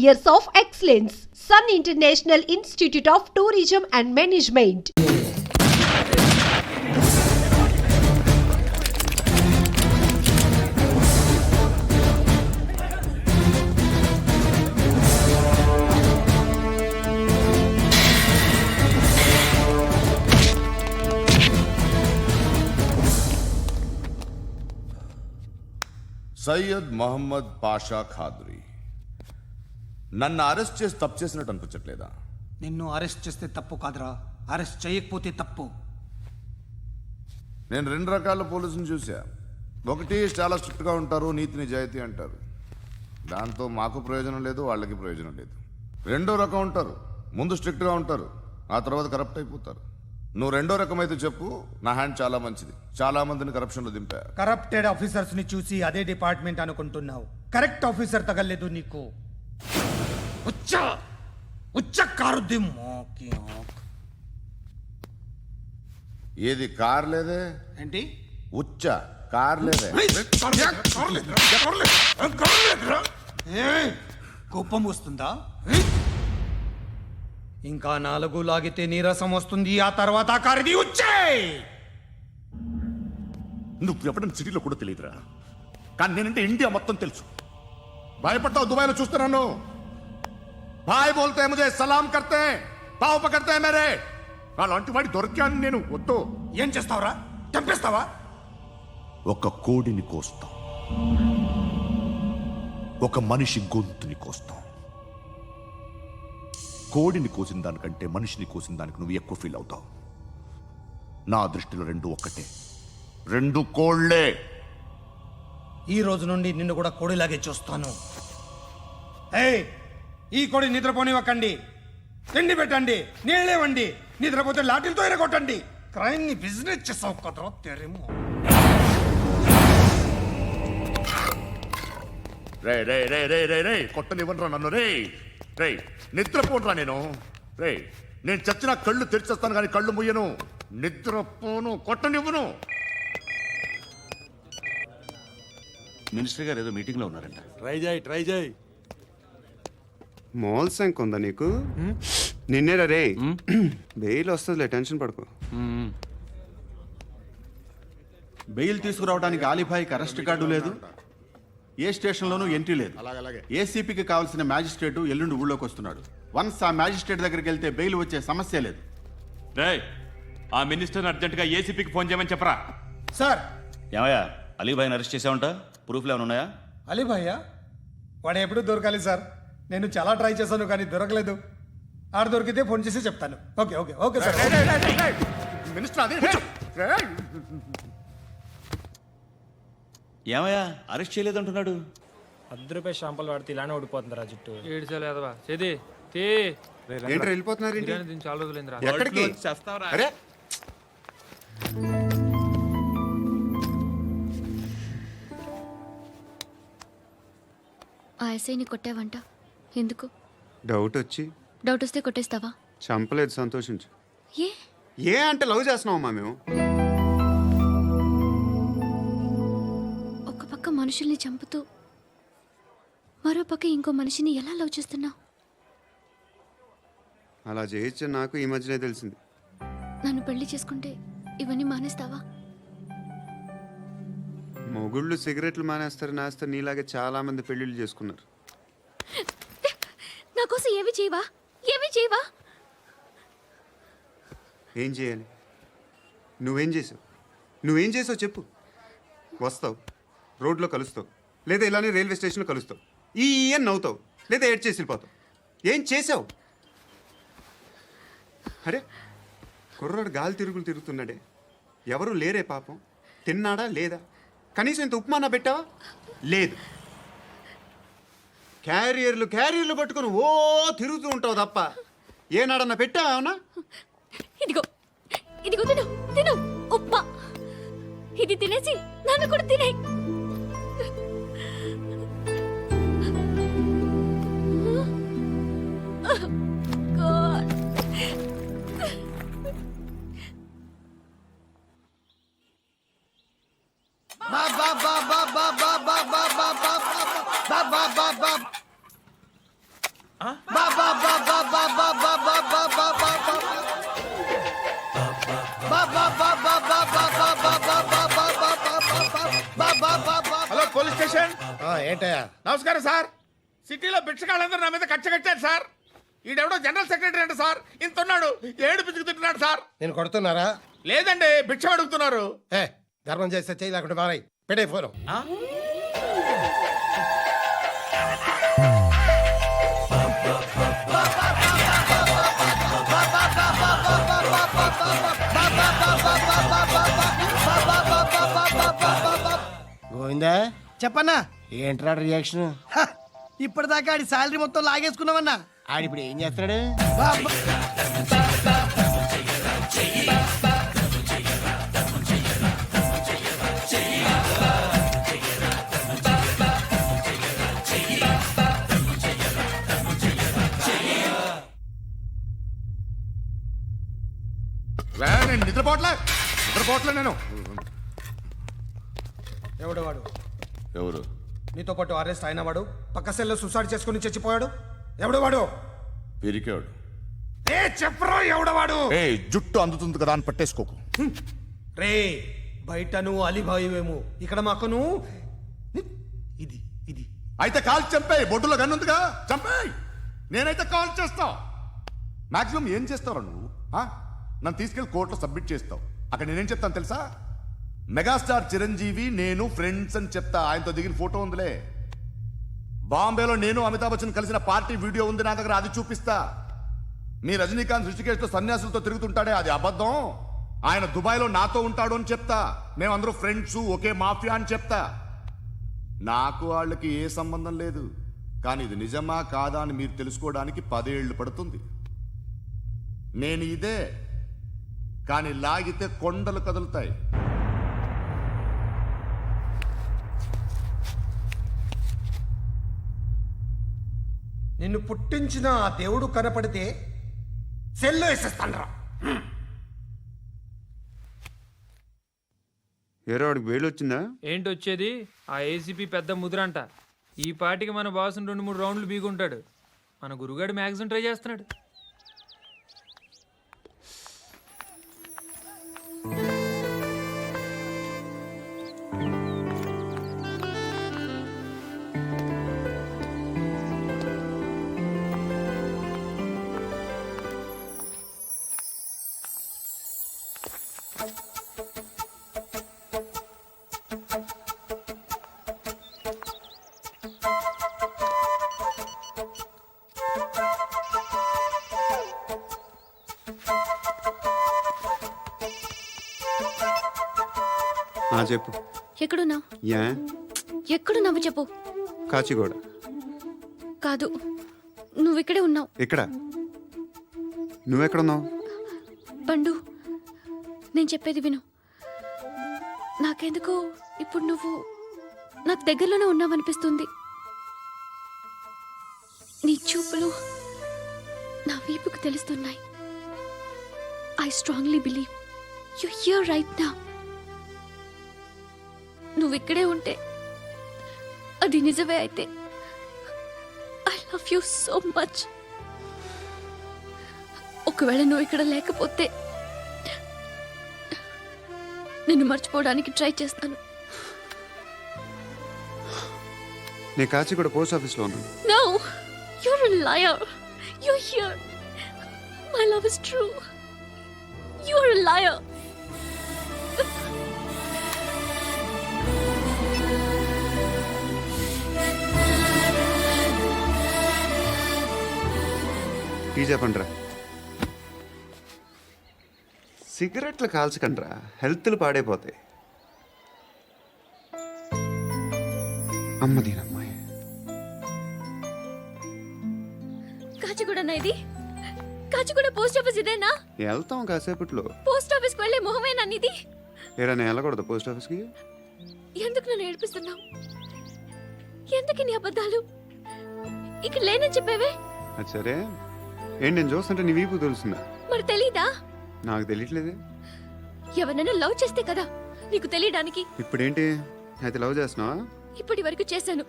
years of excellence. Sun International Institute of Tourism and Management. Syed Mohammed Pasha Qadri నన్ను arrest చేసి తప్పు చేసినట్టు అనిపించట్లేదా? నిన్ను అరెస్ట్ చేస్తే తప్పు కాదురా, అరెస్ట్ చేయకపోతే తప్పు. నేను రెండు రకాల పోలీసుని చూసా. ఒకటి చాలా స్ట్రిక్ట్గా ఉంటారు, నీతి నిజాయితీ అంటారు, దాంతో మాకు ప్రయోజనం లేదు, వాళ్ళకి ప్రయోజనం లేదు. రెండో రకం ఉంటారు, ముందు స్ట్రిక్ట్గా ఉంటారు, ఆ తర్వాత కరప్ట్ అయిపోతారు. నువ్వు రెండో రకం అయితే చెప్పు. నా హ్యాండ్ చాలా మంచిది, చాలా మందిని కరప్షన్లో దింపా. కరప్టెడ్ ఆఫీసర్స్ ని చూసి అదే డిపార్ట్మెంట్ అనుకుంటున్నావు. కరెక్ట్ ఆఫీసర్ తగలేదు నీకు. ఏది కార్ లేదే? ఏంటి ఉచ్చ కార్ లేదే? కోపం వస్తుందా? ఇంకా 4 లాగితే నీరసం వస్తుంది, ఆ తర్వాత కారిది వచ్చే. నువ్వు ఎప్పుడైనా సిటీలో కూడా తెలియదురా, కానీ నేనంటే ఇండియా మొత్తం తెలుసు. భయపడతావు దుబాయ్లో చూస్తున్నాను. భాయ్ బోల్తే ముజే సలాం కర్తే పావు పకర్తే మేరే. అలాంటి వాడి దొరికాను నేను. వద్దు. ఏం చేస్తావురా? చంపేస్తావా? ఒక కోడిని కోస్తాం, ఒక మనిషి గొంతుని కోస్తాం. కోడిని కోసిన దానికంటే మనిషిని కోసిన దానికి నువ్వు ఎక్కువ ఫీల్ అవుతావు. నా దృష్టిలో రెండు ఒక్కటే, రెండు కోళ్లే. ఈ రోజు నుండి నిన్ను కూడా కోడిలాగే చూస్తాను. ఏయ్, ఈ కోడి నిద్రపోనివ్వకండి. తిండి పెట్టండి, నీళ్ళేవండి. నిద్రపోతే లాఠీలతో ఎరగొట్టండి. క్రైమ్ ని బిజినెస్ చేసావు కదరా తెరేమో. రే రే రే రే రే రే కొట్టనివ్వనరా నన్ను. రే రే నిద్రపోనరా నేను. రే నేను చచ్చిన కళ్ళు తెరిచేస్తాను కానీ కళ్ళు ముయ్యను. నిద్రపోను, కొట్టనివ్వను. మినిస్టర్ గారు ఏదో మీటింగ్లో ఉన్నారంట. ట్రై చేయి. మోల్ సంక్ ఉందా నీకు? నిన్నేరా రే. బెయిల్ వస్తుందిలే, టెన్షన్ పడుకో. బెయిల్ తీసుకురావడానికి ఆలిభాయికి అరెస్ట్ కార్డు లేదు, ఏ స్టేషన్లోనూ ఎంట్రీ లేదు. ఏసీపీకి కావాల్సిన మ్యాజిస్ట్రేటు ఎల్లుండి ఊళ్ళోకి వస్తున్నాడు. వన్స్ ఆ మ్యాజిస్ట్రేట్ దగ్గరికి వెళ్తే బెయిల్ వచ్చే సమస్య లేదు. ఆ మినిస్టర్ అర్జెంటుగా ఏసీపీకి ఫోన్ చేయమని చెప్పరా. సార్. ఏమయ్యా, అలీభాయిని అరెస్ట్ చేసావంట? ప్రూఫ్లు ఏమైనా ఉన్నాయా? అలీ భయ్యా వాడు ఎప్పుడు దొరకాలి సార్. నేను చాలా ట్రై చేశాను కానీ దొరకలేదు. ఆడ దొరికితే ఫోన్ చేసి చెప్తాను. Okay okay okay sir. Minister అదే. ఏమయ్యా, అరెస్ట్ చేయలేదంటున్నాడు? ₹10 షాంపూలు వాడితే ఇలానే ఓడిపోతుంది రా జుట్టు. ఏడ్చలేదవా చేది తీ. ఏంటి వెళ్ళిపోతున్నారు? బిర్యానీ తిని చాలా రోజులైందిరా. ఎక్కడికి? అరే ఆ ఎస్ఐని కొట్టావంట, ఎందుకు? డౌట్ వచ్చి. డౌట్ వస్తే కొట్టేస్తావా? చంపలేదు, సంతోషించు. ఏ ఏ అంటే లవ్ చేస్తున్నావమ్మా మేము. ఒక పక్క మనుషుల్ని చంపుతూ మరో పక్క ఇంకో మనిషిని ఎలా లవ్ చేస్తున్నావు? అలా చేయొచ్చు నాకు ఈ మధ్యనే తెలిసింది. నన్ను పెళ్లి చేసుకుంటే ఇవన్నీ మానేస్తావా? మొగుళ్ళు సిగరెట్లు మానేస్తారు, నాస్తారు. నీలాగే చాలా మంది పెళ్లిళ్ళు చేసుకున్నారు. నా కోసం ఏమి చేయవా? ఏమి చేయవా? ఏం చేయాలి? నువ్వేం చేసావు? నువ్వేం చేసావు చెప్పు. వస్తావు, రోడ్లో కలుస్తావు, లేదా ఇలానే రైల్వే స్టేషన్లో కలుస్తావు. ఈ అని నవ్వుతావు, లేదా ఏడ్ చేసి వెళ్ళిపోతావు. ఏం చేసావు? అరే కుర్రాడు గాలి తిరుగులు తిరుగుతున్నాడే, ఎవరు లేరే పాపం. తిన్నాడా లేదా? కనీసం ఇంత ఉప్మానా పెట్టావా? లేదు. క్యారియర్లు పట్టుకుని ఓ తిరుగుతూ ఉంటావు తప్ప ఏనాడన్నా పెట్టావా? అవునా? ఇదిగో ఇదిగో తిను తిను ఉప్మా. ఇది తినేసి నన్ను కూడా తినే. Hello police station. ఏంటయ్యా? నమస్కారం సార్. సిటీలో భిక్షగాళ్ళందరూ నా మీద కచ్చ కట్టారు సార్. ఈడెవడో జనరల్ సెక్రటరీ అంట సార్. ఇంత ఉన్నాడు, ఏడు పిచ్చుకు తింటున్నాడు సార్. నేను కొడుతున్నారా? లేదండి, భిక్ష అడుగుతున్నారు. ఏ ధర్మం చేస్తే చేయి, లేకుంటే మారాయి. పెట్టే ఫోను. గోవిందా, చెప్పన్నా. ఏంట్రా రియాక్షన్? ఇప్పటిదాకా ఆడి శాలరీ మొత్తం లాగేసుకున్నామన్నా. ఆడిప్పుడు ఏం చేస్తున్నాడు? నేను నిద్రపోవట్లే నేను. ఎవడు వాడు? ఎవరు? నీతో పాటు అరెస్ట్ అయిన వాడు, పక్క సెల్లో సూసైడ్ చేసుకుని చచ్చిపోయాడు. ఎవడు వాడు? పిరికాడు. ఏ చెప్పరా ఎవడవాడు? ఏ జుట్టు అందుతుంది కదా అని పట్టేసుకోకు. రే బయట నువ్వు అలీబాయివేమో, ఇక్కడ మాకు నువ్వు ఇది ఇది. అయితే కాల్ చంపేయి. బొడ్డులో గన్నుందిగా, చంపేయి. నేనైతే కాల్ చేస్తా. మాక్సిమం ఏం చేస్తావు నువ్వు? నన్ను తీసుకెళ్లి కోర్టులో సబ్మిట్ చేస్తావు. అక్కడ నేనేం చెప్తాను తెలుసా? మెగాస్టార్ చిరంజీవి నేను ఫ్రెండ్స్ అని చెప్తా. ఆయనతో దిగిన ఫోటో ఉందిలే. బాంబేలో నేను అమితాబ్ బచ్చన్ కలిసిన పార్టీ వీడియో ఉంది నా దగ్గర, అది చూపిస్తా. మీ రజనీకాంత్ ఋషికేశ్తో సన్యాసులతో తిరుగుతుంటాడే, అది అబద్ధం. ఆయన దుబాయ్లో నాతో ఉంటాడు అని చెప్తా. మేమందరూ ఫ్రెండ్స్, ఒకే మాఫియా అని చెప్తా. నాకు వాళ్ళకి ఏ సంబంధం లేదు. కానీ ఇది నిజమా కాదా అని మీరు తెలుసుకోవడానికి 10 ఏళ్ళు పడుతుంది. నేను ఇదే, కానీ లాగితే కొండలు కదులుతాయి. నిన్ను పుట్టించిన ఆ దేవుడు కనపడితే సెల్లో వేసేస్తానరా. ఏరో వాడికి వేలు వచ్చిందా? ఏంటి వచ్చేది? ఆ ఏసీపీ పెద్ద ముద్రంట. ఈ పాటికి మన బాసుని 2-3 రౌండ్లు బీగుంటాడు. మన గురుగాడు మ్యాగజైన్ ట్రై చేస్తున్నాడు. చెప్పు. ఎక్కడున్నావు? యా ఎక్కడున్నావు చెప్పు. కాచిగూడ. కాదు, నువ్వు ఇక్కడే ఉన్నావు. ఇక్కడ నువ్వెక్కడున్నావు? పండు, నేను చెప్పేది విను. నాకెందుకో ఇప్పుడు నువ్వు నాకు దగ్గరలోనే ఉన్నావనిపిస్తుంది. నీ చూపులు నా వీపుకు తెలుస్తున్నాయి. I strongly believe you here right now. నువ్వు ఇక్కడే ఉంటే అది నిజమే అయితే I love you so much. ఒకవేళ నువ్వు ఇక్కడ లేకపోతే నిన్ను మర్చిపోవడానికి ట్రై చేస్తాను. నేను కాచిగూడ పోస్ట్ ఆఫీస్లో ఉన్నాను. No, you're a liar. You're here. My love is true. You're a liar. Tea చెప్పండిరా. సిగరెట్లు కాల్చకండ్రా, హెల్త్లు పాడైపోతాయి. అమ్మదీనమ్మాయి. కాచిగూడనా ఇది? కాచిగూడ పోస్ట్ ఆఫీస్ ఇదేనా? వెళ్తాం కాసేపట్లో. పోస్ట్ ఆఫీస్కి వెళ్ళే మొహమేనా నీది? ఏరా నేను వెళ్ళకూడదు పోస్ట్ ఆఫీస్కి? ఎందుకు నన్ను ఏడిపిస్తున్నావు? ఎందుకు నీ అబద్ధాలు? ఇక్కడ లేనని చెప్పేవే. అది సరే, ఏంటి నేను చూస్తుంటే నీ వీపు తెలుస్తుందా? మరి తెలీదా? నాకు తెలియట్లేదే. ఎవరైనా లవ్ చేస్తే కదా నీకు తెలియడానికి. ఇప్పుడేంటి అయితే లవ్ చేస్తున్నావా? ఇప్పటి వరకు చేశాను,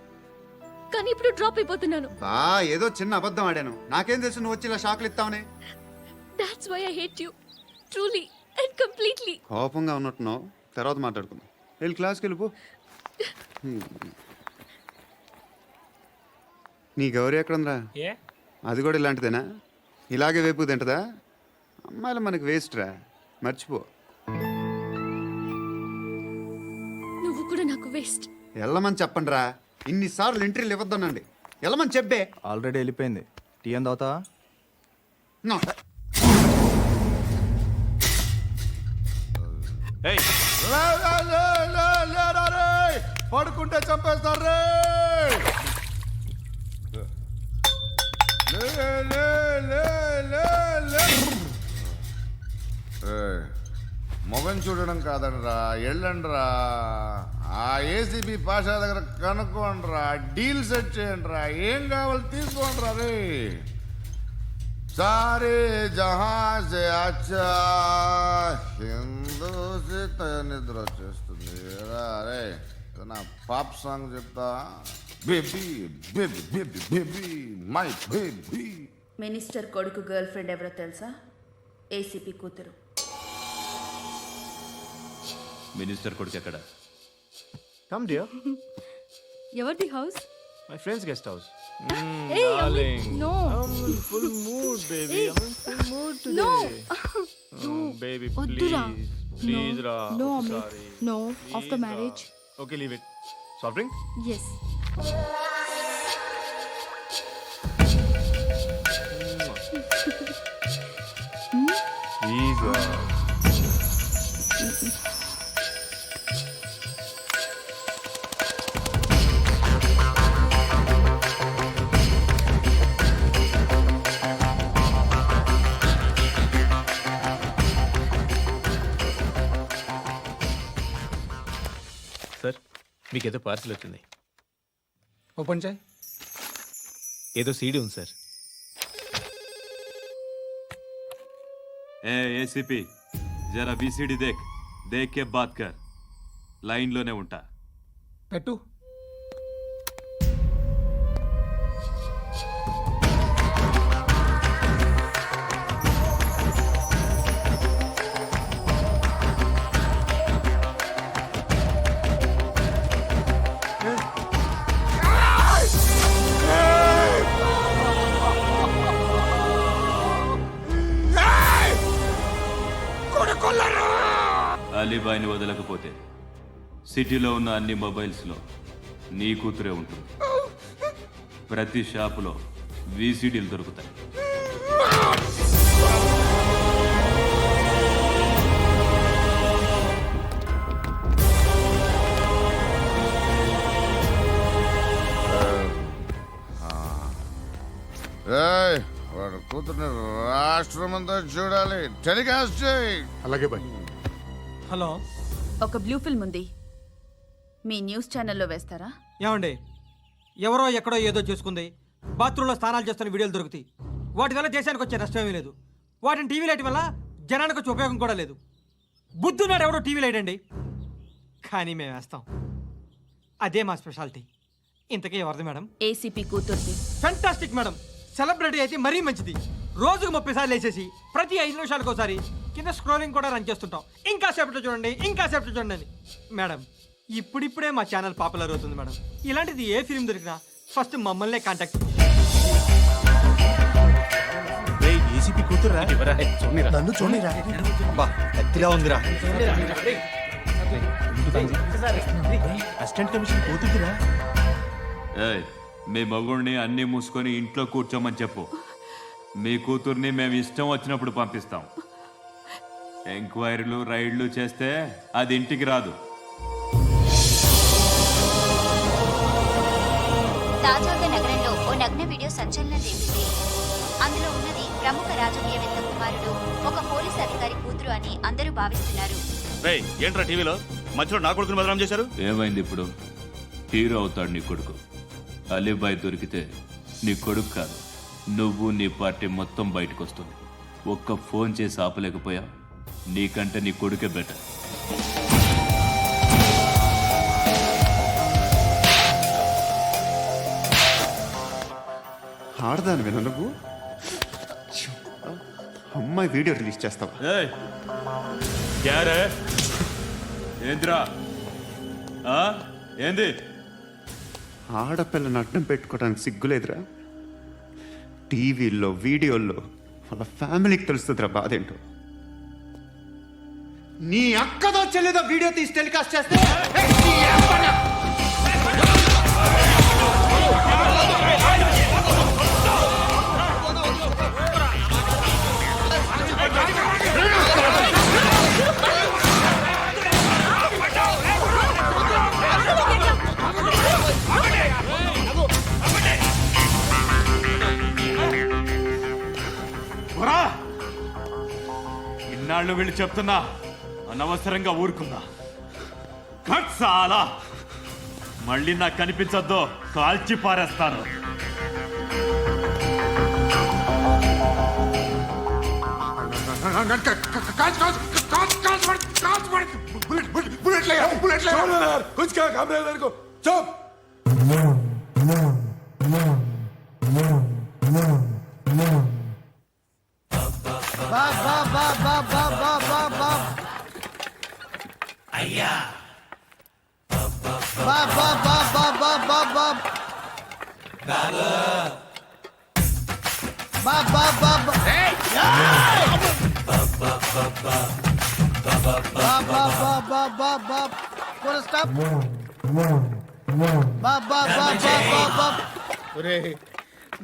కానీ ఇప్పుడు డ్రాప్ అయిపోతున్నాను. ఏదో చిన్న అబద్ధం ఆడాను. నాకేం తెలుసు నువ్వు వచ్చి ఇలా షాక్లు ఇస్తావని. That's why I hate you. Truly and completely. కోపంగా ఉన్నట్టున్నావు, తర్వాత మాట్లాడుకుందాం. వెళ్ళి క్లాస్కి వెళ్ళిపో. నీ గౌరీ ఎక్కడుందిరా? ఏ అది కూడా ఇలాంటిదేనా? ఇలాగే వేపు తింటదా? అమ్మాయిలు మనకి వేస్ట్ రా, మర్చిపో. నువ్వు కూడా నాకు వేస్ట్. వెళ్ళమని చెప్పండి రా. ఇన్నిసార్లు ఎంట్రీలు ఇవ్వద్దనండి. వెళ్ళమని చెప్పే. ఆల్రెడీ వెళ్ళిపోయింది. టీ అని తాగుతావా? నో. ఏయ్, పడుకుంటే చంపేస్తారు రే. మొగం చూడడం కాదండ్రా, వెళ్ళండ్రా. ఆ ఏసీబీ పాషా దగ్గర కనుక్కోండ్రా, డీల్ సెట్ చేయండిరా, ఏం కావాలి తీసుకోండిరా రే. సారే జహా సే అచ్చా హిందూ నిద్ర వచ్చేస్తుంది రే. నా పాప్ సాంగ్ చెప్తా. Baby baby baby baby my baby. Minister కొడుకు గర్ల్ ఫ్రెండ్ ఎవరో తెలుసా? ఏసీపీ కూతురు. మినిస్టర్ కొడుకు ఎక్కడ? Come dear. ఎవరిది house? My friends guest house. Hey, Amit, no. Full mood baby. Hey. I'm in full mood No. today. Baby, వద్దురా. please No. రా. No, I'm Amit. sorry. No. Please After రా. marriage. Okay, leave it. Soft drink? Yes. Please రా. Sir మీకేదో parcel వచ్చింది. Open చేయి. ఏదో CD ఉంది sir. ఏ ACP, జరా బీసీడీ దేక్ కే బాత్ కర్. లైన్లోనే ఉంటా. పెట్టు. అలీబాయిని వదలకపోతే సిటీలో ఉన్న అన్ని మొబైల్స్లో నీ కూతురే ఉంటుంది. ప్రతి షాపులో వీసీడీలు దొరుకుతాయి. వాడు కూతుర్ని రాష్ట్రం అంతా చూడాలి. టెలికాస్ట్ చేయి. అలాగే బాయ్. హలో, ఒక బ్లూ ఫిల్మ్ ఉంది, మీ న్యూస్ ఛానల్లో వేస్తారా? ఏమండి, ఎవరో ఎక్కడో ఏదో చేసుకుంది, బాత్రూంలో స్నానాలు చేస్తున్న వీడియోలు దొరుకుతాయి. వాటి వల్ల దేశానికి వచ్చే నష్టమేమీ లేదు. వాటిని టీవీ లైట్ వల్ల జనానికి వచ్చే ఉపయోగం కూడా లేదు. బుద్ధున్నాడు ఎవడో టీవీ లైట్ అండి, కానీ మేము వేస్తాం. అదే మా స్పెషాలిటీ. ఇంతకీ ఎవరిది మేడం? ఏసీపీ కూతుర్ది. Fantastic madam. సెలబ్రిటీ అయితే మరీ మంచిది. రోజుకు 30 సార్లు వేసేసి ప్రతి 5 నిమిషాలకు ఒకసారి కింద స్క్రోలింగ్ కూడా రన్ చేస్తుంటాం. ఇంకా సేపట్లో చూడండి, ఇంకా సేపట్లో చూడండి అని. మేడం, ఇప్పుడిప్పుడే మా ఛానల్ పాపులర్ అవుతుంది మేడం. ఇలాంటిది ఏ ఫిల్మ్ దొరికినా ఫస్ట్ మమ్మల్నే కాంటాక్ట్. ఏసీపీ కూతురా? నన్ను చూడరా. బా ఎత్తిగా ఉందిరా. అసిస్టెంట్ కమిషన్ కూతురా? ఏయ్, మీ మగుడిని అన్నీ మూసుకొని ఇంట్లో కూర్చోమని చెప్పు. మీ కూతుర్ని మేము ఇష్టం వచ్చినప్పుడు పంపిస్తాం. ఎంక్వైరీలు రైడ్లు చేస్తే అది ఇంటికి రాదు. తాజాగా నగరంలో ఓ నగ్న వీడియో సంచలనం రేపింది. అందులో ఉన్నది ప్రముఖ రాజకీయవేత్త కుమారుడు, ఒక పోలీస్ అధికారి కూతురు అని అందరూ భావిస్తున్నారు. ఏంట్రా టీవీలో మధ్యలో నా కొడుకుని బదనాం చేశారు? ఏమైంది ఇప్పుడు? హీరో అవుతాడు నీ కొడుకు. అలీబాయ్ దొరికితే నీ కొడుకు కాదు, నువ్వు నీ పార్టీ మొత్తం బయటకు వస్తుంది. ఒక్క ఫోన్ చేసి ఆపలేకపోయా? నీకంటే నీ కొడుకే బెటర్. ఆడదానివేనా నువ్వు? ఛీ, అమ్మాయి వీడియో రిలీజ్ చేస్తావా? ఏంద్రా ఏంది? ఆడపిల్లని అడ్డం పెట్టుకోవడానికి సిగ్గులేదురా? టీవీల్లో వీడియోల్లో వాళ్ళ ఫ్యామిలీకి తెలుస్తుందిరా బాధ ఏంటో. నీ అక్కదో చెల్లిదో వీడియో తీసి టెలికాస్ట్ చేస్తే ఇన్నాళ్ళు వీళ్ళు చెప్తున్నా అనవసరంగా ఊరుకున్నా. చాలా మళ్ళీ నాకు కనిపించొద్దు, కాల్చి పారేస్తాను.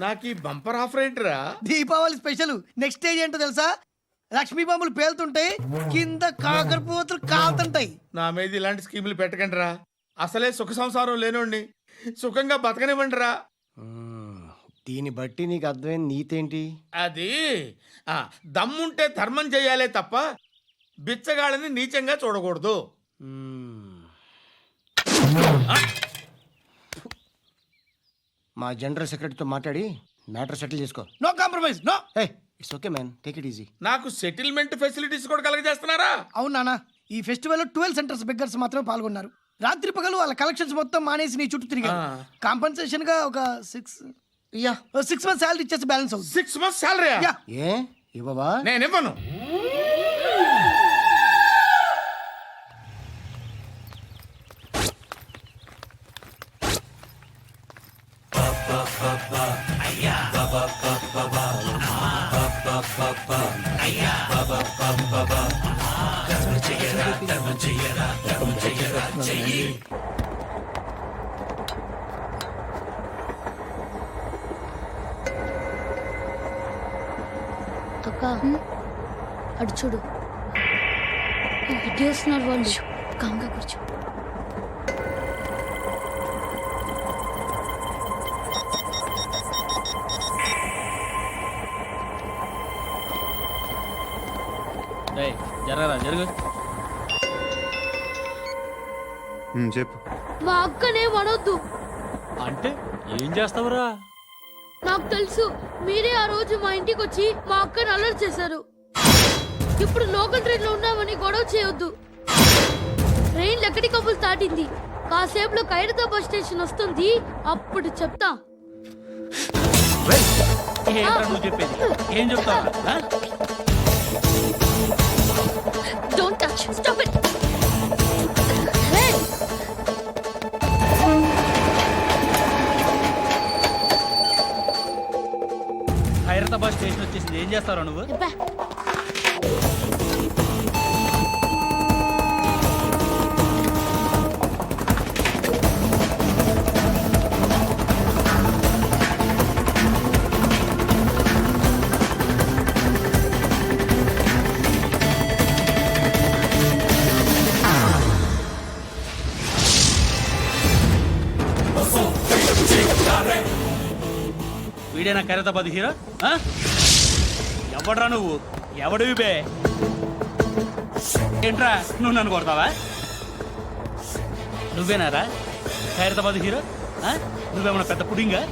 నాకు ఈ బంపర్ ఆఫర్ ఏంటిరా? దీపావళి స్పెషల్ నెక్స్ట్ స్టేజ్ ఏంటో తెలుసా? లక్ష్మీ బాంబులు పేలుతుంటాయి, కింద కాకరపోతులు కాలుతుంటాయి. నా మీద ఇలాంటి స్కీములు పెట్టకండి రా. అసలే సుఖ సంసారం లేనోడిని సుఖంగా బతకనివ్వండి రా. దీన్ని బట్టి నీకు అర్థమైన నీతేంటి? అది దమ్ముంటే ధర్మం చేయాలే తప్ప బిచ్చగాళ్ళని నీచంగా చూడకూడదు. మా జనరల్ సెక్రటరీతో మాట్లాడి మ్యాటర్ సెటిల్ చేసుకో. No compromise, no. It's okay man, take it easy. నాకు సెటిల్మెంట్ ఫెసిలిటీస్ కూడా కలగజేస్తున్నారా? అవును నాన్న, ఈ ఫెస్టివల్ 12 సెంటర్స్ బెగ్గర్స్ మాత్రమే పాల్గొన్నారు. రాత్రి పగలు వాళ్ళ కలెక్షన్స్ మొత్తం మానేసి నీ చుట్టూ తిరిగారు. కాంపన్సేషన్ గా ఒక 6 months శాలరీ ఇచ్చేసి బ్యాలెన్స్ అవుతుంది. 6 months శాలరీ? ఏ ఇవ్వవా? నేను ఇవ్వను. అక్క అడు చూడు, ఇటు వస్తున్నారు వాళ్ళు. కామ్గా కూర్చో. జరగరా జరుగు. చెప్పు. మా అక్కనే వనొద్దు. అంటే ఏం చేస్తావురా? నాకు తెలుసు, మీరే ఆ రోజు మా ఇంటికి వచ్చి మా అక్కని అలర్ట్ చేశారు. ఇప్పుడు లోకల్ ట్రైన్ లో ఉన్నామని గొడవ చేయొద్దు. ట్రైన్ లక్కడి కబుల్ దాటింది. కాసేపులో ఖైరతాబాద్ స్టేషన్ వస్తుంది, అప్పుడు చెప్తా. ఏం చెప్తావు? Don't touch, stop it. Khairatabad station వచ్చేసింది, ఏం చేస్తారా నువ్వు? వీడేనా ఖైరతాబాద్ హీరో? ఎవడ్రా నువ్వు? ఎవడివి బే? ఏంట్రా నువ్వు నన్ను కొడతావా? నువ్వేనారా ఖైరతాబాద్ హీరో? నువ్వేమన్నా పెద్ద పుడింగా?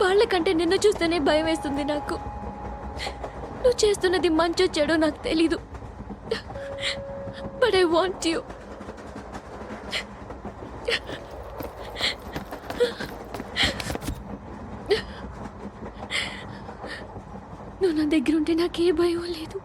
వాళ్ళకంటే నిన్ను చూస్తేనే భయం వేస్తుంది నాకు. నువ్వు చేస్తున్నది మంచో చెడో నాకు తెలీదు, బట్ ఐ వాంట్ యూ. నువ్వు నా దగ్గర ఉంటే నాకే భయం లేదు.